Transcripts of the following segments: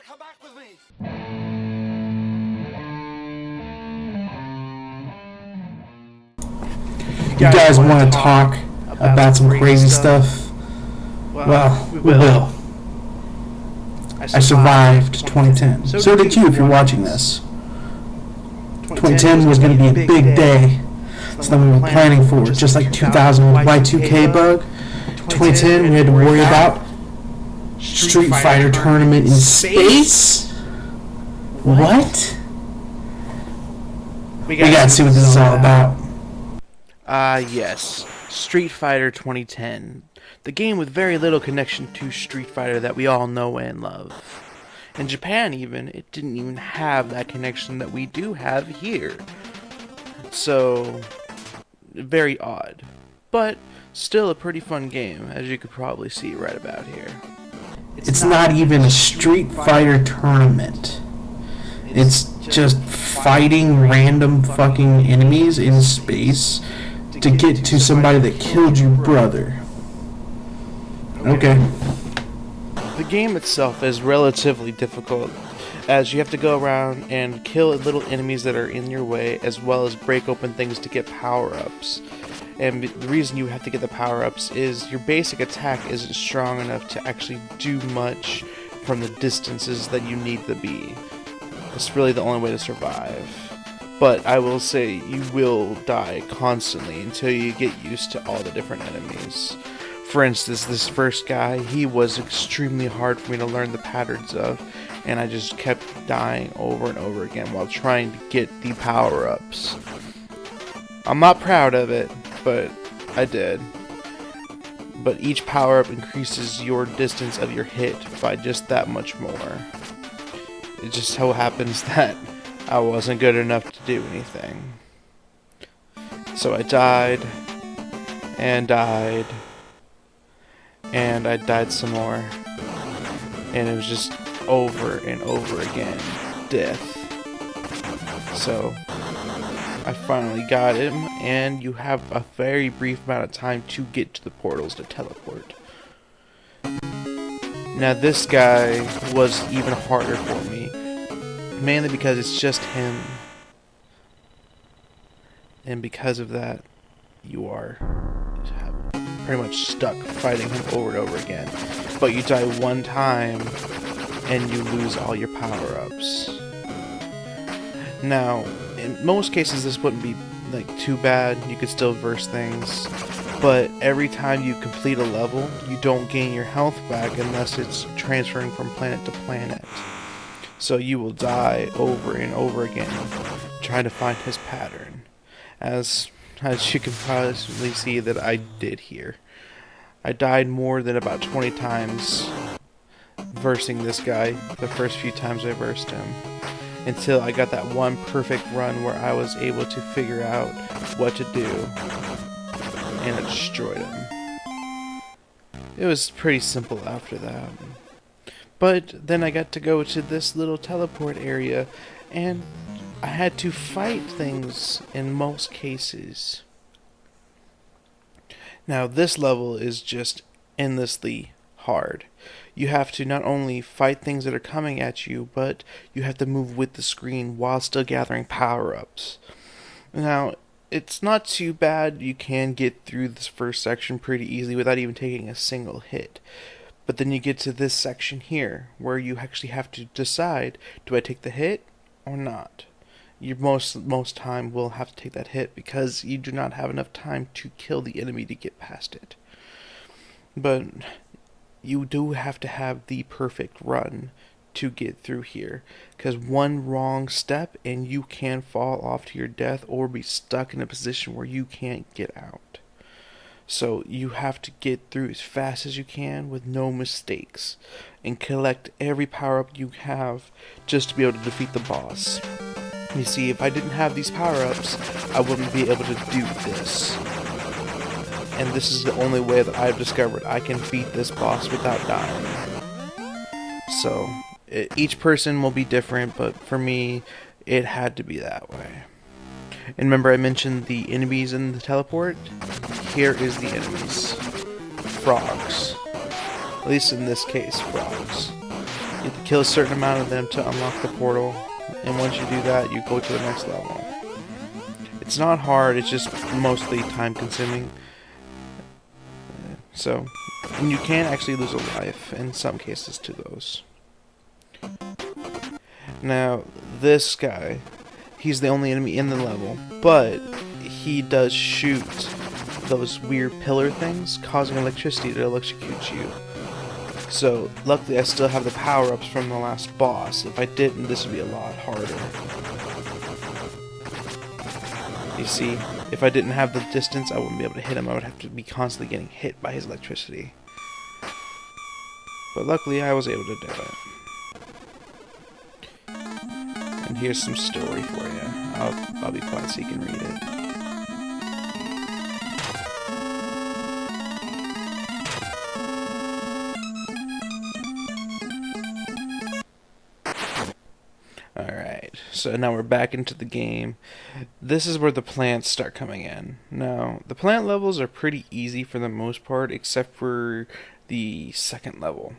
come back with me. You guys want to talk about some crazy stuff? Well, we will. I survived 2010. So did you if you're watching this. 2010 was going to be a big day. It's something we were planning for, just like 2000 with Y2K bug. 2010 we had to worry about Street Fighter tournament in space? What? We gotta see what this is all about. Yes. Street Fighter 2010. The game with very little connection to Street Fighter that we all know and love. In Japan even, it didn't even have that connection that we do have here. So, very odd. But, still a pretty fun game, as you could probably see right about here. It's not even a Street Fighter tournament. It's just fighting random fucking enemies in space to get to somebody that killed your brother. Okay. The game itself is relatively difficult, as you have to go around and kill little enemies that are in your way, as well as break open things to get power-ups. And the reason you have to get the power-ups is your basic attack isn't strong enough to actually do much from the distances that you need to be. It's really the only way to survive. But I will say you will die constantly until you get used to all the different enemies. For instance, this first guy, he was extremely hard for me to learn the patterns of, and I just kept dying over and over again while trying to get the power-ups. I'm not proud of it, but I did. But each power-up increases your distance of your hit by just that much more. It just so happens that I wasn't good enough to do anything. So I died, and died, and I died some more. And it was just over and over again, death. So I finally got him, and you have a very brief amount of time to get to the portals to teleport. Now this guy was even harder for me, mainly because it's just him, and because of that, you are pretty much stuck fighting him over and over again. But you die one time, and you lose all your power-ups. Now, in most cases this wouldn't be like too bad, you could still verse things, but every time you complete a level, you don't gain your health back unless it's transferring from planet to planet. So you will die over and over again trying to find his pattern, as you can possibly see that I did here. I died more than about 20 times versing this guy the first few times I versed him, until I got that one perfect run where I was able to figure out what to do, and it destroyed him. It was pretty simple after that. But then I got to go to this little teleport area, and I had to fight things in most cases. Now this level is just endlessly hard. You have to not only fight things that are coming at you, but you have to move with the screen while still gathering power-ups. Now, it's not too bad. You can get through this first section pretty easily without even taking a single hit. But then you get to this section here, where you actually have to decide, do I take the hit or not? You most time will have to take that hit because you do not have enough time to kill the enemy to get past it. But you do have to have the perfect run to get through here, because one wrong step and you can fall off to your death or be stuck in a position where you can't get out. So you have to get through as fast as you can with no mistakes and collect every power-up you have just to be able to defeat the boss. You see, if I didn't have these power-ups, I wouldn't be able to do this. And this is the only way that I've discovered I can beat this boss without dying. So, each person will be different, but for me, it had to be that way. And remember I mentioned the enemies in the teleport? Here is the enemies. Frogs. At least in this case, frogs. You have to kill a certain amount of them to unlock the portal, and once you do that, you go to the next level. It's not hard, it's just mostly time consuming. So, and you can actually lose a life in some cases to those. Now, this guy, he's the only enemy in the level, but he does shoot those weird pillar things, causing electricity to electrocute you. So, luckily I still have the power-ups from the last boss. If I didn't, this would be a lot harder. You see, if I didn't have the distance, I wouldn't be able to hit him. I would have to be constantly getting hit by his electricity. But luckily, I was able to do it. And here's some story for you. I'll be quiet so you can read it. Alright, so now we're back into the game. This is where the plants start coming in. Now, the plant levels are pretty easy for the most part, except for the second level.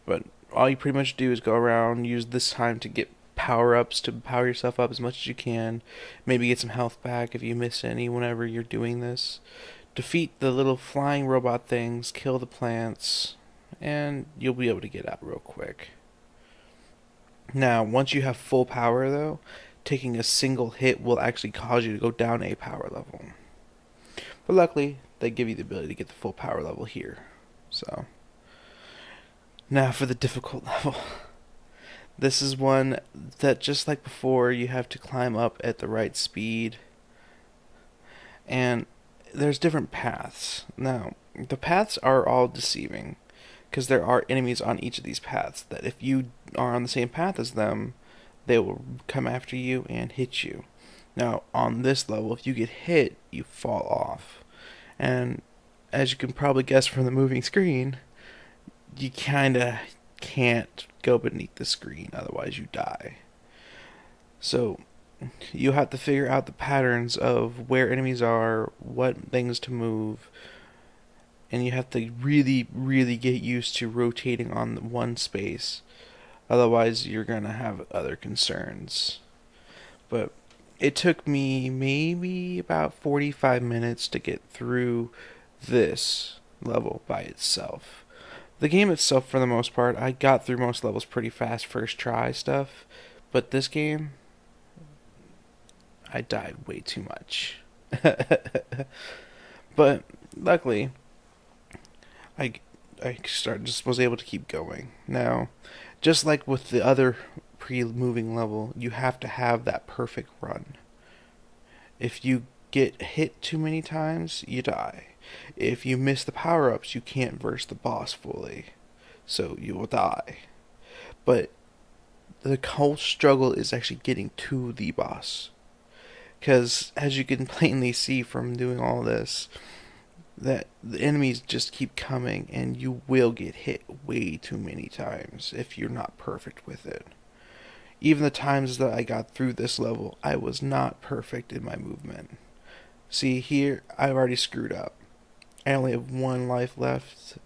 But all you pretty much do is go around, use this time to get power-ups to power yourself up as much as you can. Maybe get some health back if you miss any whenever you're doing this. Defeat the little flying robot things, kill the plants, and you'll be able to get out real quick. Now, once you have full power, though, taking a single hit will actually cause you to go down a power level. But luckily, they give you the ability to get the full power level here. So, now for the difficult level. This is one that, just like before, you have to climb up at the right speed. And there's different paths. Now, the paths are all deceiving, because there are enemies on each of these paths that if you are on the same path as them, they will come after you and hit you. Now, on this level, if you get hit, you fall off. And as you can probably guess from the moving screen, you kinda can't go beneath the screen, otherwise you die. So, you have to figure out the patterns of where enemies are, what things to move, and you have to really, really get used to rotating on one space. Otherwise, you're going to have other concerns. But it took me maybe about 45 minutes to get through this level by itself. The game itself, for the most part, I got through most levels pretty fast first try stuff. But this game, I died way too much. But luckily, I just was able to keep going. Now, just like with the other pre-moving level, you have to have that perfect run. If you get hit too many times, you die. If you miss the power-ups, you can't verse the boss fully, so you will die. But the whole struggle is actually getting to the boss. Because, as you can plainly see from doing all this, that the enemies just keep coming, and you will get hit way too many times if you're not perfect with it. Even the times that I got through this level, I was not perfect in my movement. See, here, I've already screwed up. I only have one life left,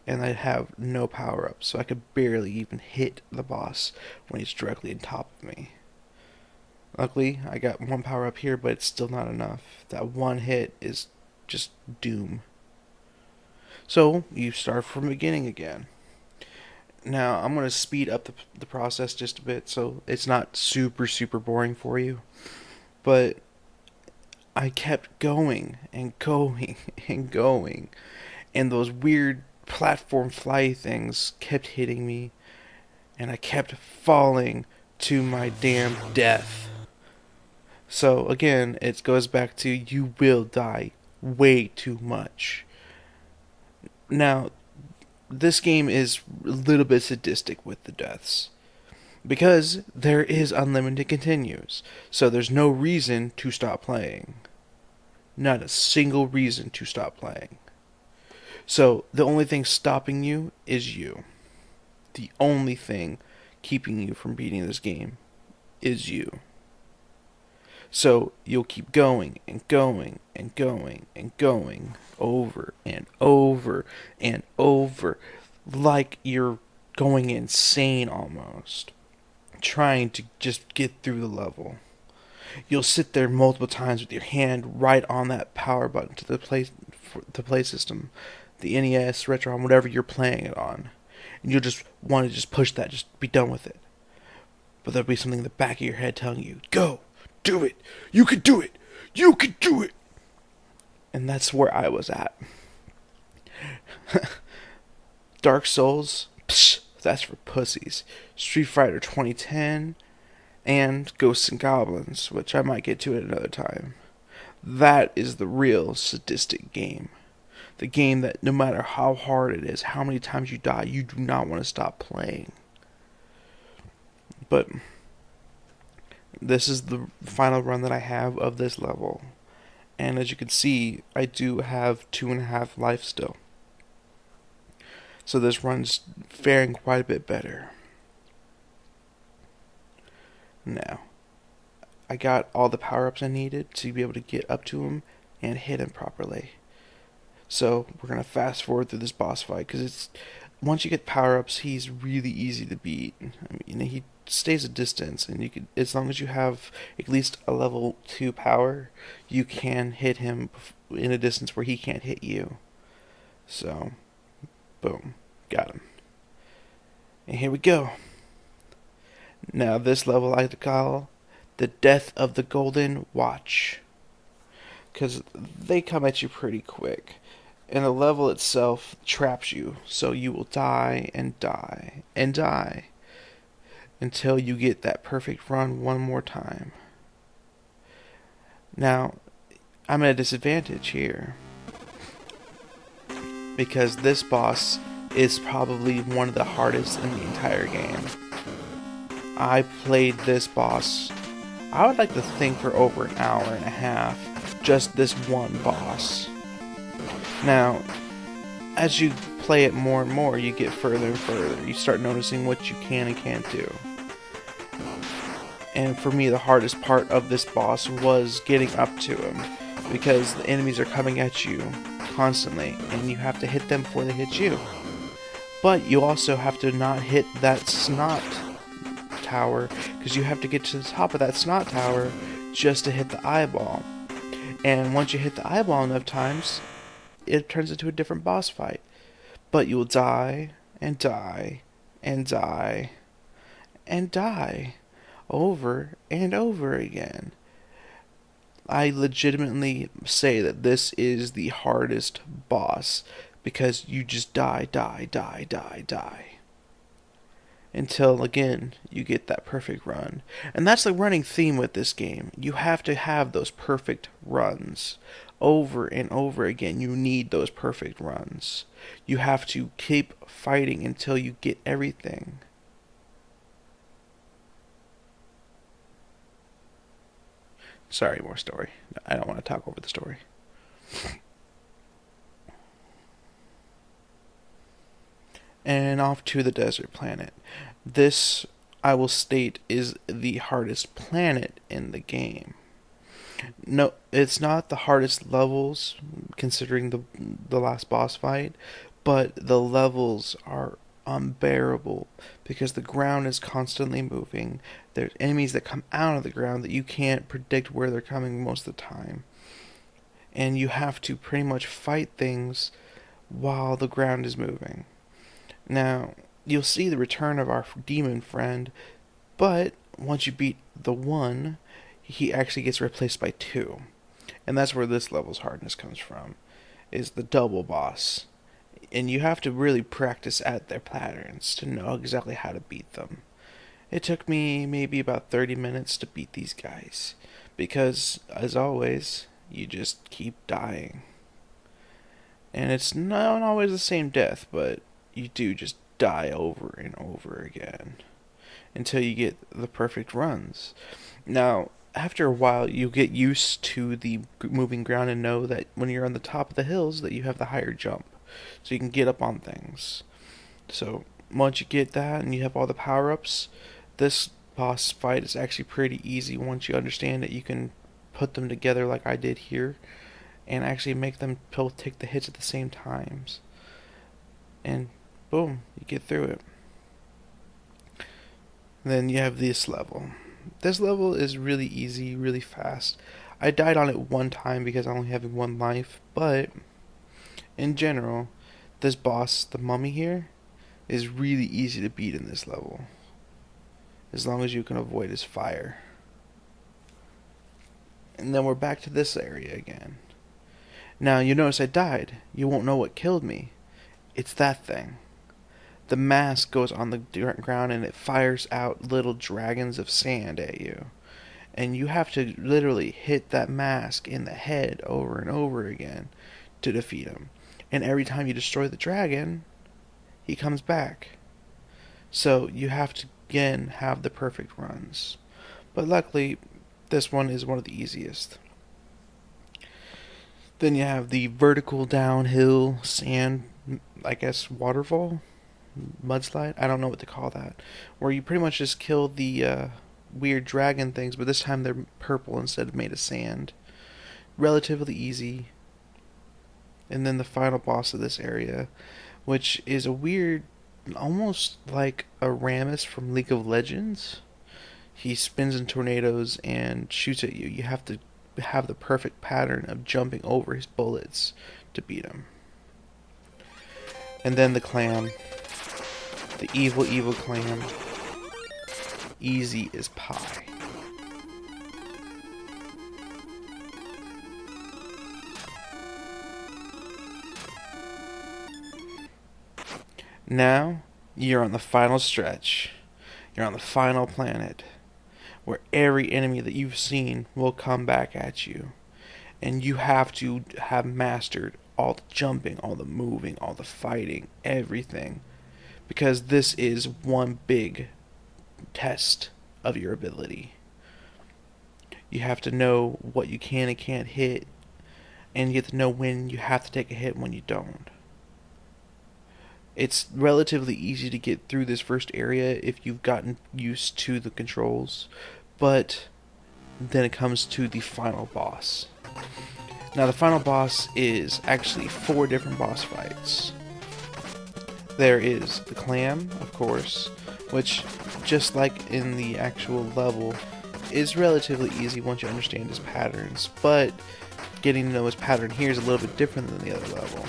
and I have no power-up, so I could barely even hit the boss when he's directly on top of me. Luckily, I got one power-up here, but it's still not enough. That one hit is just doom. So, you start from the beginning again. Now, I'm going to speed up the process just a bit, so it's not super, super boring for you. But I kept going and going and going, and those weird platform fly things kept hitting me, and I kept falling to my damn death. So, again, it goes back to you will die way too much. Now, this game is a little bit sadistic with the deaths, because there is unlimited continues, so there's no reason to stop playing. Not a single reason to stop playing. So, the only thing stopping you is you. The only thing keeping you from beating this game is you. So, you'll keep going and going and going and going over and over and over, like you're going insane almost, trying to just get through the level. You'll sit there multiple times with your hand right on that power button to the play system, the NES, Retron, whatever you're playing it on, and you'll just want to just push that, just be done with it. But there'll be something in the back of your head telling you, "Go, do it, you can do it, you can do it." And that's where I was at. Dark Souls, psh, that's for pussies. Street Fighter 2010, and Ghosts and Goblins, which I might get to at another time. That is the real sadistic game. The game that no matter how hard it is, how many times you die, you do not want to stop playing. But this is the final run that I have of this level. And as you can see, I do have 2.5 life still. So this run's faring quite a bit better. Now, I got all the power-ups I needed to be able to get up to him and hit him properly. So we're going to fast forward through this boss fight, because it's once you get power-ups, he's really easy to beat. I mean, he stays a distance, and you can, as long as you have at least a level 2 power, you can hit him in a distance where he can't hit you. So, boom, got him. And here we go. Now this level I like to call the Death of the Golden Watch, because they come at you pretty quick. And the level itself traps you, so you will die and die and die until you get that perfect run one more time. Now, I'm at a disadvantage here, because this boss is probably one of the hardest in the entire game. I played this boss, I would like to think, for over an hour and a half, just this one boss. Now, as you play it more and more, you get further and further. You start noticing what you can and can't do. And for me, the hardest part of this boss was getting up to him, because the enemies are coming at you constantly, and you have to hit them before they hit you. But you also have to not hit that snot tower, because you have to get to the top of that snot tower just to hit the eyeball. And once you hit the eyeball enough times, it turns into a different boss fight. But you will die and die and die and die over and over again. I legitimately say that this is the hardest boss, because you just die, until again you get that perfect run. And that's the running theme with this game. You have to have those perfect runs over and over again. You need those perfect runs. You have to keep fighting until you get everything. Sorry, more story. I don't want to talk over the story. And off to the desert planet. This, I will state, is the hardest planet in the game. No, it's not the hardest levels, considering the last boss fight, but the levels are unbearable, because the ground is constantly moving. There's enemies that come out of the ground that you can't predict where they're coming most of the time. And you have to pretty much fight things while the ground is moving. Now, you'll see the return of our demon friend, but once you beat the 1, he actually gets replaced by 2. And that's where this level's hardness comes from, is the double boss. And you have to really practice at their patterns to know exactly how to beat them. It took me maybe about 30 minutes to beat these guys, because, as always, you just keep dying. And it's not always the same death, but you do just die over and over again until you get the perfect runs. Now, after a while, you get used to the moving ground and know that when you're on the top of the hills that you have the higher jump, so you can get up on things. So once you get that and you have all the power-ups, this boss fight is actually pretty easy once you understand that you can put them together like I did here and actually make them both take the hits at the same times. And boom, you get through it. Then you have this level. This level is really easy, really fast. I died on it one time because I only have one life, but in general, this boss, the mummy here, is really easy to beat in this level. As long as you can avoid his fire. And then we're back to this area again. Now, you notice I died. You won't know what killed me. It's that thing. The mask goes on the ground and it fires out little dragons of sand at you. And you have to literally hit that mask in the head over and over again to defeat him. And every time you destroy the dragon, he comes back. So you have to, again, have the perfect runs. But luckily, this one is one of the easiest. Then you have the vertical downhill sand, I guess, waterfall? Mudslide? I don't know what to call that. Where you pretty much just kill the weird dragon things, but this time they're purple instead of made of sand. Relatively easy. And then the final boss of this area, which is a weird, almost like a Rammus from League of Legends. He spins in tornadoes and shoots at you. You have to have the perfect pattern of jumping over his bullets to beat him. And then the clam. The evil, evil clam. Easy as pie. Now, you're on the final stretch. You're on the final planet, where every enemy that you've seen will come back at you. And you have to have mastered all the jumping, all the moving, all the fighting, everything. Because this is one big test of your ability. You have to know what you can and can't hit, and you have to know when you have to take a hit and when you don't. It's relatively easy to get through this first area if you've gotten used to the controls, but then it comes to the final boss. Now the final boss is actually 4 different boss fights. There is the clam, of course, which, just like in the actual level, is relatively easy once you understand his patterns, but getting to know his pattern here is a little bit different than the other level.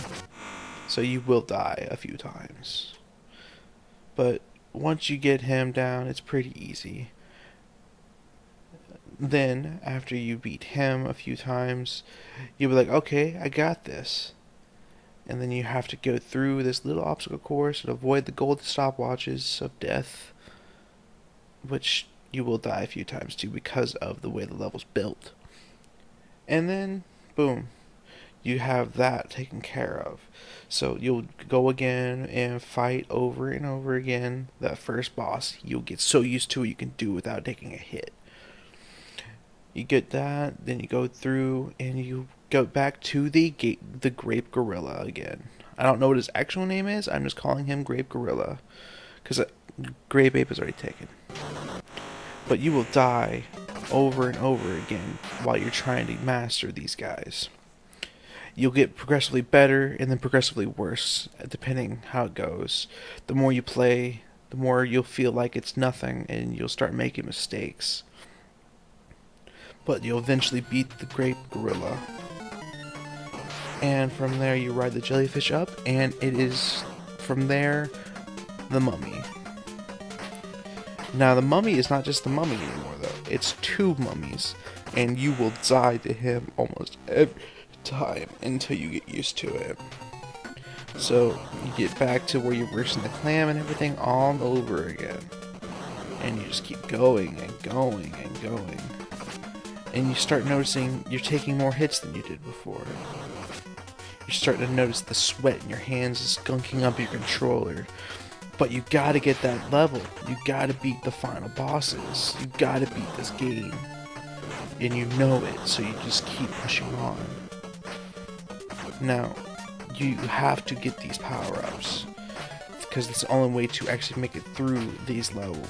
So you will die a few times. But once you get him down, it's pretty easy. Then, after you beat him a few times, you'll be like, okay, I got this. And then you have to go through this little obstacle course and avoid the gold stopwatches of death, which you will die a few times too because of the way the level's built. And then, boom, you have that taken care of. So you'll go again and fight over and over again that first boss. You'll get so used to it you can do without taking a hit. You get that, then you go through and you go back to the Grape Gorilla again. I don't know what his actual name is. I'm just calling him Grape Gorilla because Grape Ape is already taken. But you will die over and over again while you're trying to master these guys. You'll get progressively better and then progressively worse, depending how it goes. The more you play, the more you'll feel like it's nothing and you'll start making mistakes. But you'll eventually beat the Grape Gorilla. And from there you ride the jellyfish up, and it is, from there, the mummy. Now the mummy is not just the mummy anymore though, it's 2 mummies, and you will die to him almost every time until you get used to it. So you get back to where you're versing the clam and everything all over again. And you just keep going and going and going. And you start noticing you're taking more hits than you did before. You're starting to notice the sweat in your hands is gunking up your controller. But you gotta get that level. You gotta beat the final bosses. You gotta beat this game. And you know it, so you just keep pushing on. Now, you have to get these power-ups. Because it's the only way to actually make it through these levels.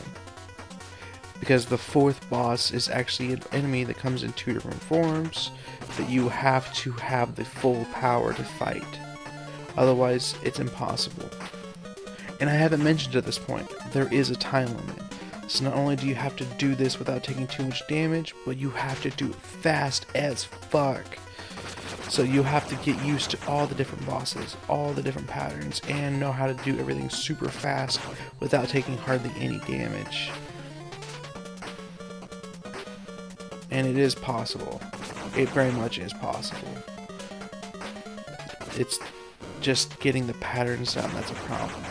Because the 4th boss is actually an enemy that comes in 2 different forms that you have to have the full power to fight. Otherwise, it's impossible. And I haven't mentioned at this point, there is a time limit. So not only do you have to do this without taking too much damage, but you have to do it fast as fuck. So you have to get used to all the different bosses, all the different patterns, and know how to do everything super fast without taking hardly any damage. And it is possible. It very much is possible. It's just getting the patterns down that's a problem.